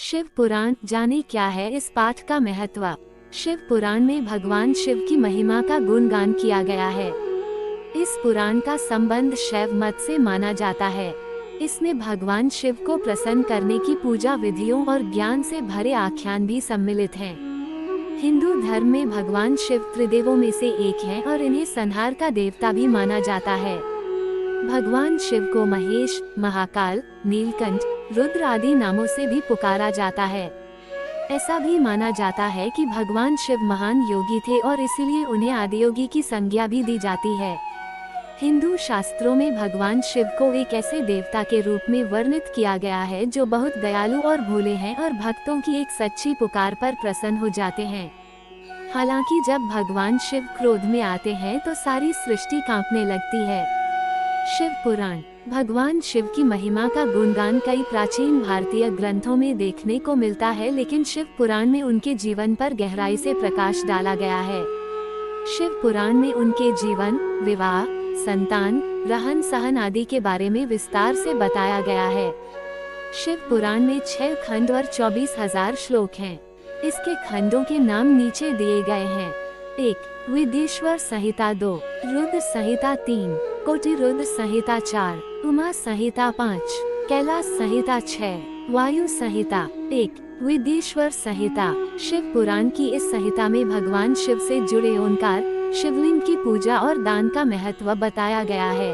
शिव पुराण जाने क्या है इस पाठ का महत्व। शिव पुराण में भगवान शिव की महिमा का गुणगान किया गया है। इस पुराण का संबंध शैव मत से माना जाता है। इसमें भगवान शिव को प्रसन्न करने की पूजा विधियों और ज्ञान से भरे आख्यान भी सम्मिलित हैं। हिंदू धर्म में भगवान शिव त्रिदेवों में से एक हैं और इन्हें संहार का देवता भी माना जाता है। भगवान शिव को महेश, महाकाल, नीलकंठ, रुद्र आदि नामों से भी पुकारा जाता है। ऐसा भी माना जाता है कि भगवान शिव महान योगी थे और इसीलिए उन्हें आदियोगी की संज्ञा भी दी जाती है। हिंदू शास्त्रों में भगवान शिव को एक ऐसे देवता के रूप में वर्णित किया गया है जो बहुत दयालु और भोले हैं और भक्तों की एक सच्ची पुकार पर प्रसन्न हो जाते हैं। हालांकि जब भगवान शिव क्रोध में आते हैं तो सारी सृष्टि कांपने लगती है। शिव पुराण भगवान शिव की महिमा का गुणगान कई प्राचीन भारतीय ग्रंथों में देखने को मिलता है, लेकिन शिव पुराण में उनके जीवन पर गहराई से प्रकाश डाला गया है। शिव पुराण में उनके जीवन, विवाह, संतान, रहन सहन आदि के बारे में विस्तार से बताया गया है। शिव पुराण में 6 खंड और 24,000 श्लोक हैं। इसके खंडों के नाम नीचे दिए गए हैं। 1. विदेश्वर संहिता 2, रुद्र संहिता 3, कोटि रुद्र संहिता 4, उमा संहिता 5, कैलाश संहिता 6, वायु संहिता 1. विदेश्वर संहिता शिव पुराण की इस संहिता में भगवान शिव से जुड़े ओंकार, शिवलिंग की पूजा और दान का महत्व बताया गया है।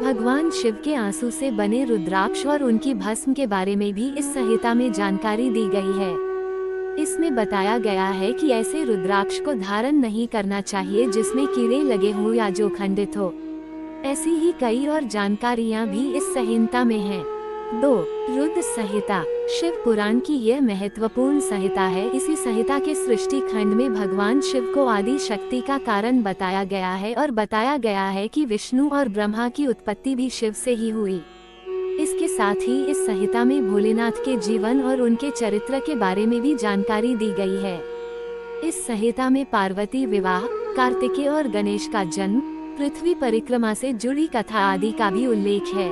भगवान शिव के आंसू से बने रुद्राक्ष और उनकी भस्म के बारे में भी इस संहिता में जानकारी दी गई है। इसमें बताया गया है कि ऐसे रुद्राक्ष को धारण नहीं करना चाहिए जिसमें कीड़े लगे हों या जो खंडित हो। ऐसी ही कई और जानकारियां भी इस संहिता में हैं। 2. रुद्र संहिता शिव पुराण की यह महत्वपूर्ण संहिता है। इसी संहिता के सृष्टि खंड में भगवान शिव को आदि शक्ति का कारण बताया गया है और बताया गया है कि विष्णु और ब्रह्मा की उत्पत्ति भी शिव से ही हुई। इसके साथ ही इस संहिता में भोलेनाथ के जीवन और उनके चरित्र के बारे में भी जानकारी दी गई है। इस संहिता में पार्वती विवाह, कार्तिकेय और गणेश का जन्म, पृथ्वी परिक्रमा से जुड़ी कथा आदि का भी उल्लेख है।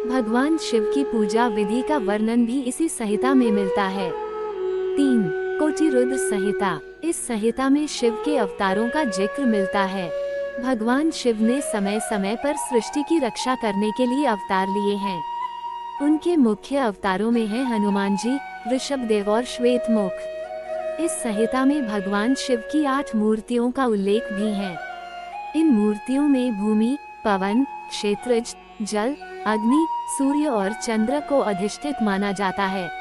भगवान शिव की पूजा विधि का वर्णन भी इसी संहिता में मिलता है। 3. कोटि रुद्र संहिता इस संहिता में शिव के अवतारों का जिक्र मिलता है। भगवान शिव ने समय समय पर सृष्टि की रक्षा करने के लिए अवतार लिए हैं। उनके मुख्य अवतारों में हैं हनुमान जी, ऋषभदेव और श्वेतमुख। इस संहिता में भगवान शिव की 8 मूर्तियों का उल्लेख भी है। इन मूर्तियों में भूमि, पवन, क्षेत्रज, जल, अग्नि, सूर्य और चंद्र को अधिष्ठित माना जाता है।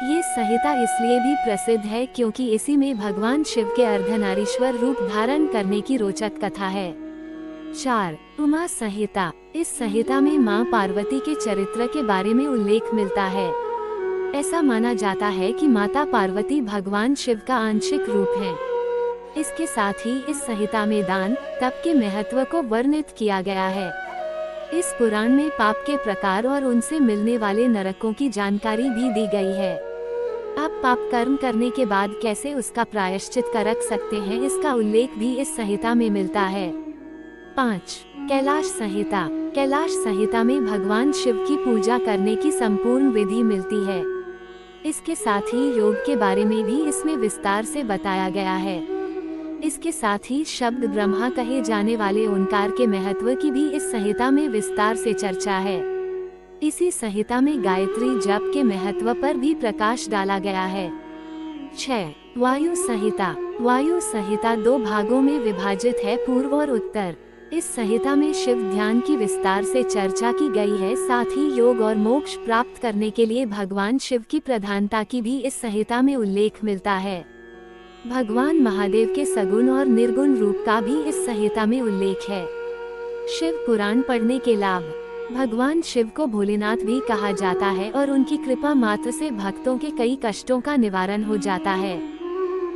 ये संहिता इसलिए भी प्रसिद्ध है क्योंकि इसी में भगवान शिव के अर्धनारीश्वर रूप धारण करने की रोचक कथा है। 4. उमा संहिता इस संहिता में मां पार्वती के चरित्र के बारे में उल्लेख मिलता है। ऐसा माना जाता है कि माता पार्वती भगवान शिव का आंशिक रूप हैं। इसके साथ ही इस संहिता में दान, तप के महत्व को वर्णित किया गया है। इस पुराण में पाप के प्रकार और उनसे मिलने वाले नरकों की जानकारी भी दी गई है। आप पाप कर्म करने के बाद कैसे उसका प्रायश्चित कर सकते हैं, इसका उल्लेख भी इस संहिता में मिलता है। 5. कैलाश संहिता कैलाश संहिता में भगवान शिव की पूजा करने की संपूर्ण विधि मिलती है। इसके साथ ही योग के बारे में भी इसमें विस्तार से बताया गया है। इसके साथ ही शब्द ब्रह्मा कहे जाने वाले ओंकार के महत्व की भी इस संहिता में विस्तार से चर्चा है। इसी संहिता में गायत्री जप के महत्व पर भी प्रकाश डाला गया है। 6. वायु संहिता वायु संहिता 2 भागों में विभाजित है, पूर्व और उत्तर। इस संहिता में शिव ध्यान की विस्तार से चर्चा की गई है। साथ ही योग और मोक्ष प्राप्त करने के लिए भगवान शिव की प्रधानता की भी इस संहिता में उल्लेख मिलता है। भगवान महादेव के सगुण और निर्गुण रूप का भी इस संहिता में उल्लेख है। शिव पुराण पढ़ने के लाभ भगवान शिव को भोलेनाथ भी कहा जाता है और उनकी कृपा मात्र से भक्तों के कई कष्टों का निवारण हो जाता है।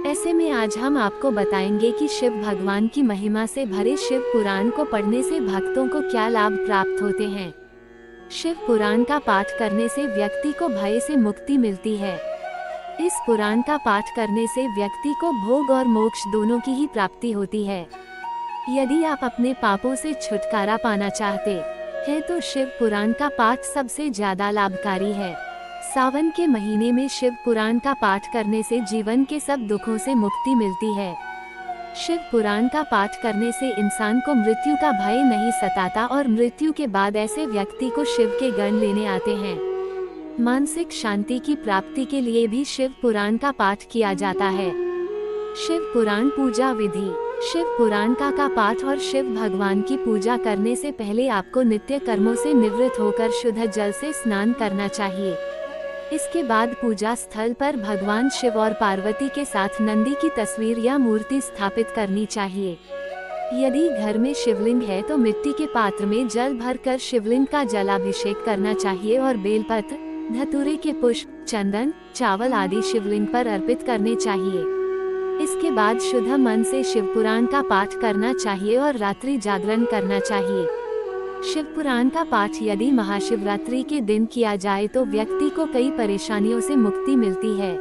ऐसे में आज हम आपको बताएंगे कि शिव भगवान की महिमा से भरे शिव पुराण को पढ़ने से भक्तों को क्या लाभ प्राप्त होते हैं। शिव पुराण का पाठ करने से व्यक्ति को भय से मुक्ति मिलती है। इस पुराण का पाठ करने से व्यक्ति को भोग और मोक्ष दोनों की ही प्राप्ति होती है। यदि आप अपने पापों से छुटकारा पाना चाहते हैं तो शिव पुराण का पाठ सबसे ज्यादा लाभकारी है। सावन के महीने में शिव पुराण का पाठ करने से जीवन के सब दुखों से मुक्ति मिलती है। शिव पुराण का पाठ करने से इंसान को मृत्यु का भय नहीं सताता और मृत्यु के बाद ऐसे व्यक्ति को शिव के गण लेने आते हैं। मानसिक शांति की प्राप्ति के लिए भी शिव पुराण का पाठ किया जाता है। शिव पुराण पूजा विधि। शिव पुराण का पाठ और शिव भगवान की पूजा करने से पहले आपको नित्य कर्मों से निवृत्त होकर शुद्ध जल से स्नान करना चाहिए। इसके बाद पूजा स्थल पर भगवान शिव और पार्वती के साथ नंदी की तस्वीर या मूर्ति स्थापित करनी चाहिए। यदि घर में शिवलिंग है तो मिट्टी के पात्र में जल भरकर शिवलिंग का जलाभिषेक करना चाहिए और बेलपत्र, धतूरे के पुष्प, चंदन, चावल आदि शिवलिंग पर अर्पित करने चाहिए। इसके बाद शुद्ध मन से शिव पुराण का पाठ करना चाहिए और रात्रि जागरण करना चाहिए। शिव पुराण का पाठ यदि महाशिवरात्रि के दिन किया जाए तो व्यक्ति को कई परेशानियों से मुक्ति मिलती है।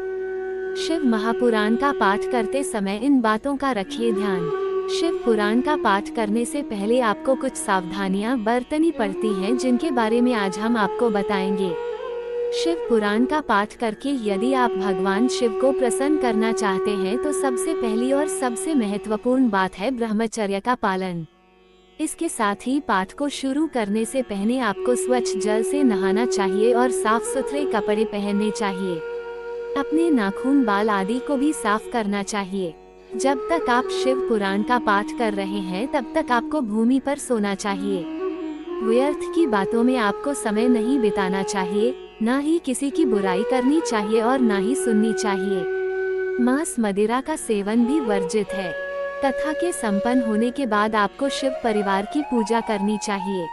शिव महापुराण का पाठ करते समय इन बातों का रखिए ध्यान। शिव पुराण का पाठ करने से पहले आपको कुछ सावधानियां बरतनी पड़ती हैं, जिनके बारे में आज हम आपको बताएंगे। शिव पुराण का पाठ करके यदि आप भगवान शिव को प्रसन्न करना चाहते हैं तो सबसे पहली और सबसे महत्वपूर्ण बात है ब्रह्मचर्य का पालन। इसके साथ ही पाठ को शुरू करने से पहले आपको स्वच्छ जल से नहाना चाहिए और साफ सुथरे कपड़े पहनने चाहिए। अपने नाखून, बाल आदि को भी साफ करना चाहिए। जब तक आप शिव पुराण का पाठ कर रहे हैं तब तक आपको भूमि पर सोना चाहिए। व्यर्थ की बातों में आपको समय नहीं बिताना चाहिए, ना ही किसी की बुराई करनी चाहिए और ना ही सुननी चाहिए। मांस मदिरा का सेवन भी वर्जित है। कथा के संपन्न होने के बाद आपको शिव परिवार की पूजा करनी चाहिए।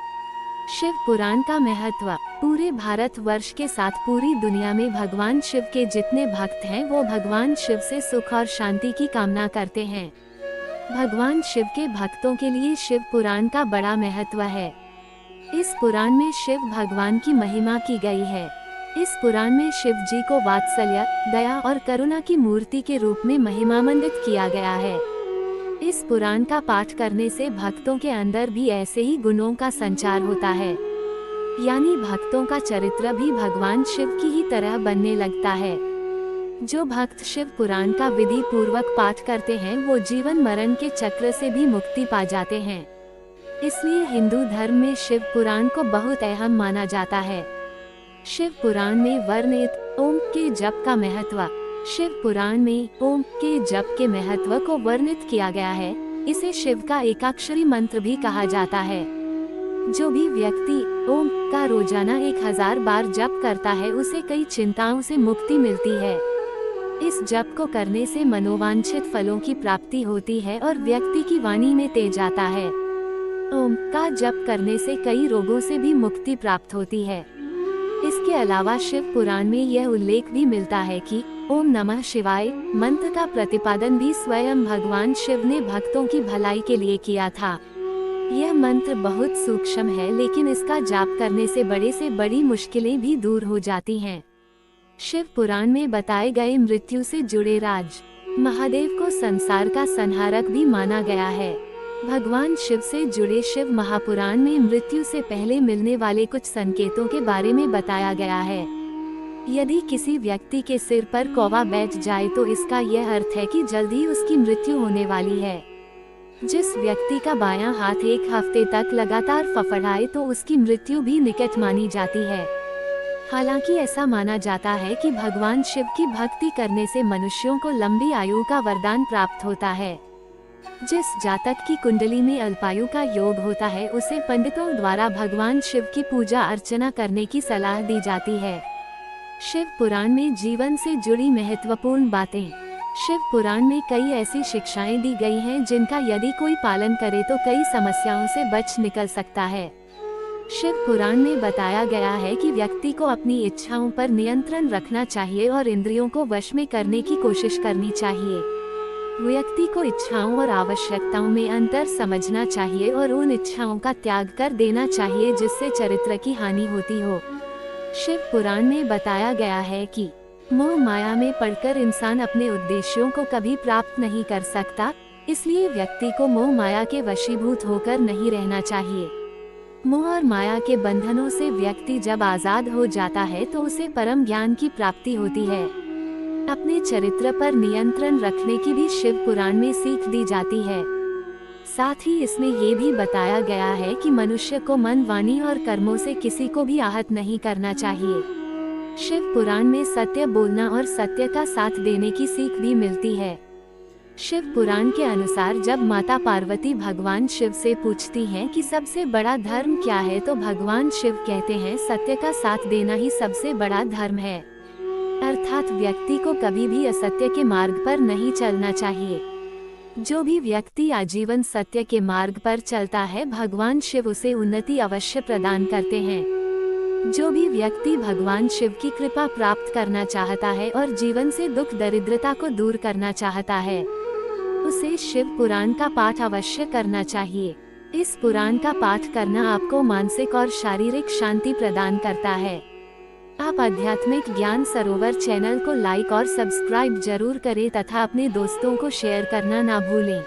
शिव पुराण का महत्व। पूरे भारत वर्ष के साथ पूरी दुनिया में भगवान शिव के जितने भक्त हैं वो भगवान शिव से सुख और शांति की कामना करते हैं। भगवान शिव के भक्तों के लिए शिव पुराण का बड़ा महत्व है। इस पुराण में शिव भगवान की महिमा की गई है। इस पुराण में शिव जी को वात्सल्य, दया और करुणा की मूर्ति के रूप में महिमामंडित किया गया है। इस पुराण का पाठ करने से भक्तों के अंदर भी ऐसे ही गुणों का संचार होता है, यानी भक्तों का चरित्र भी भगवान शिव की ही तरह बनने लगता है। जो भक्त शिव पुराण का विधि पूर्वक पाठ करते हैं वो जीवन मरण के चक्र से भी मुक्ति पा जाते हैं। इसलिए हिंदू धर्म में शिव पुराण को बहुत अहम माना जाता है। शिव पुराण में वर्णित ओम के जप का महत्व। शिव पुराण में ओम के जप के महत्व को वर्णित किया गया है। इसे शिव का एकाक्षरी मंत्र भी कहा जाता है। जो भी व्यक्ति ओम का रोजाना 1000 बार जप करता है उसे कई चिंताओं से मुक्ति मिलती है। इस जप को करने से मनोवांछित फलों की प्राप्ति होती है और व्यक्ति की वाणी में तेज आता है। ओम का जप करने से कई रोगों से भी मुक्ति प्राप्त होती है। इसके अलावा शिव पुराण में यह उल्लेख भी मिलता है कि ओम नमः शिवाय मंत्र का प्रतिपादन भी स्वयं भगवान शिव ने भक्तों की भलाई के लिए किया था। यह मंत्र बहुत सूक्ष्म है, लेकिन इसका जाप करने से बड़ी मुश्किलें भी दूर हो जाती हैं। शिव पुराण में बताए गए मृत्यु से जुड़े राज। महादेव को संसार का संहारक भी माना गया है। भगवान शिव से जुड़े शिव महापुराण में मृत्यु से पहले मिलने वाले कुछ संकेतों के बारे में बताया गया है। यदि किसी व्यक्ति के सिर पर कौवा बैठ जाए तो इसका यह अर्थ है कि जल्दी उसकी मृत्यु होने वाली है। जिस व्यक्ति का बायां हाथ 1 हफ्ते तक लगातार फफड़ाए तो उसकी मृत्यु भी निकट मानी जाती है। हालांकि ऐसा माना जाता है कि भगवान शिव की भक्ति करने से मनुष्यों को लंबी आयु का वरदान प्राप्त होता है। जिस जातक की कुंडली में अल्पायु का योग होता है उसे पंडितों द्वारा भगवान शिव की पूजा अर्चना करने की सलाह दी जाती है। शिव पुराण में जीवन से जुड़ी महत्वपूर्ण बातें। शिव पुराण में कई ऐसी शिक्षाएं दी गई हैं जिनका यदि कोई पालन करे तो कई समस्याओं से बच निकल सकता है। शिव पुराण में बताया गया है कि व्यक्ति को अपनी इच्छाओं पर नियंत्रण रखना चाहिए और इंद्रियों को वश में करने की कोशिश करनी चाहिए। व्यक्ति को इच्छाओं और आवश्यकताओं में अंतर समझना चाहिए और उन इच्छाओं का त्याग कर देना चाहिए जिससे चरित्र की हानि होती हो। शिव पुराण में बताया गया है कि मोह माया में पड़कर इंसान अपने उद्देश्यों को कभी प्राप्त नहीं कर सकता, इसलिए व्यक्ति को मोह माया के वशीभूत होकर नहीं रहना चाहिए। मोह और माया के बंधनों से व्यक्ति जब आजाद हो जाता है तो उसे परम ज्ञान की प्राप्ति होती है। अपने चरित्र पर नियंत्रण रखने की भी शिव पुराण में सीख दी जाती है। साथ ही इसमें ये भी बताया गया है कि मनुष्य को मन, वाणी और कर्मों से किसी को भी आहत नहीं करना चाहिए। शिव पुराण में सत्य बोलना और सत्य का साथ देने की सीख भी मिलती है। शिव पुराण के अनुसार जब माता पार्वती भगवान शिव से पूछती हैं कि सबसे बड़ा धर्म क्या है, तो भगवान शिव कहते हैं सत्य का साथ देना ही सबसे बड़ा धर्म है। अर्थात व्यक्ति को कभी भी असत्य के मार्ग पर नहीं चलना चाहिए। जो भी व्यक्ति आजीवन सत्य के मार्ग पर चलता है, भगवान शिव उसे उन्नति अवश्य प्रदान करते हैं। जो भी व्यक्ति भगवान शिव की कृपा प्राप्त करना चाहता है और जीवन से दुख दरिद्रता को दूर करना चाहता है, उसे शिव पुराण का पाठ अवश्य करना चाहिए। इस पुराण का पाठ करना आपको मानसिक और शारीरिक शांति प्रदान करता है। आप आध्यात्मिक ज्ञान सरोवर चैनल को लाइक और सब्सक्राइब जरूर करें तथा अपने दोस्तों को शेयर करना ना भूलें।